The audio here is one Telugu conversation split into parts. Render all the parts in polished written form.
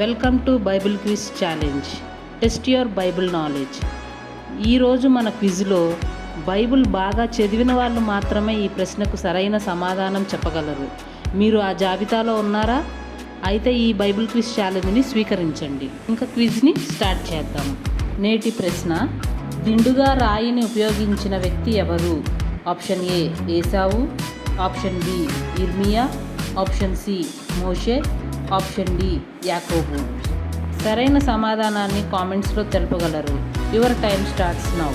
Welcome to Bible quiz challenge. Test your Bible knowledge. ఈరోజు మన క్విజ్లో బైబిల్ బాగా చదివిన వాళ్ళు మాత్రమే ఈ ప్రశ్నకు సరైన సమాధానం చెప్పగలరు. మీరు ఆ జాబితాలో ఉన్నారా? అయితే ఈ బైబిల్ క్విజ్ ఛాలెంజ్ని స్వీకరించండి. ఇంకా క్విజ్ని స్టార్ట్ చేద్దాం. నేటి ప్రశ్న: దిండుగా రాయిని ఉపయోగించిన వ్యక్తి ఎవరు? ఆప్షన్ ఏ ఏసావు, ఆప్షన్ బి ఇర్మియా, ఆప్షన్ సి మోషే, ఆప్షన్ డి యాకోబు. సరైన సమాధానాన్ని కామెంట్స్లో తెలుపగలరు. Your time starts now.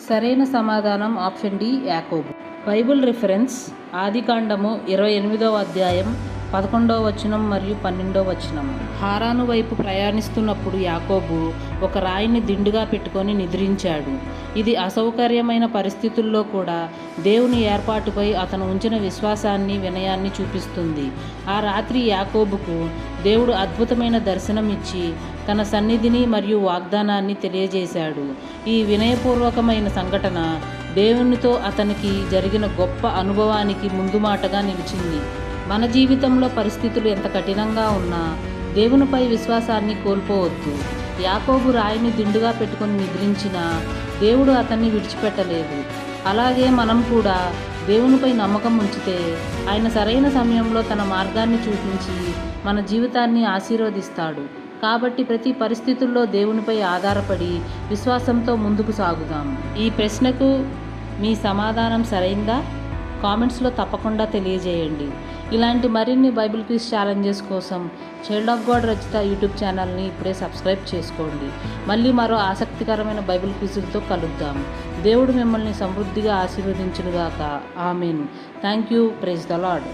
సరైన సమాధానం ఆప్షన్ డి యాకోబు. బైబిల్ రిఫరెన్స్: ఆదికాండము 28వ అధ్యాయం 11వ వచనం మరియు 12వ వచనం. హారాను వైపు ప్రయాణిస్తున్నప్పుడు యాకోబు ఒక రాయిని దిండుగా పెట్టుకొని నిద్రించాడు. ఇది అసౌకర్యమైన పరిస్థితుల్లో కూడా దేవుని ఏర్పాటుపై అతను ఉంచిన విశ్వాసాన్ని, వినయాన్ని చూపిస్తుంది. ఆ రాత్రి యాకోబుకు దేవుడు అద్భుతమైన దర్శనం ఇచ్చి తన సన్నిధిని మరియు వాగ్దానాన్ని తెలియజేశాడు. ఈ వినయపూర్వకమైన సంఘటన దేవునితో అతనికి జరిగిన గొప్ప అనుభవానికి ముందుమాటగా నిలిచింది. మన జీవితంలో పరిస్థితులు ఎంత కఠినంగా ఉన్నా దేవునిపై విశ్వాసాన్ని కోల్పోవద్దు. యాకోబు రాయిని దిండుగా పెట్టుకొని నిద్రించినా దేవుడు అతన్ని విడిచిపెట్టలేదు. అలాగే మనం కూడా దేవునిపై నమ్మకం ఉంచితే ఆయన సరైన సమయంలో తన మార్గాన్ని చూపించి మన జీవితాన్ని ఆశీర్వదిస్తాడు. కాబట్టి ప్రతి పరిస్థితుల్లో దేవునిపై ఆధారపడి విశ్వాసంతో ముందుకు సాగుదాం. ఈ ప్రశ్నకు మీ సమాధానం సరైందా? కామెంట్స్లో తప్పకుండా తెలియజేయండి. ఇలాంటి మరిన్ని బైబిల్ క్విజ్ ఛాలెంజెస్ కోసం child of God Rachitha YouTube ఛానల్ని ఇప్పుడే సబ్స్క్రైబ్ చేసుకోండి. మళ్ళీ మరో ఆసక్తికరమైన బైబిల్ క్విజ్లతో కలుద్దాం. దేవుడు మిమ్మల్ని సమృద్ధిగా ఆశీర్వదించునుగాక. ఆమేన్. Thank you. Praise the lord.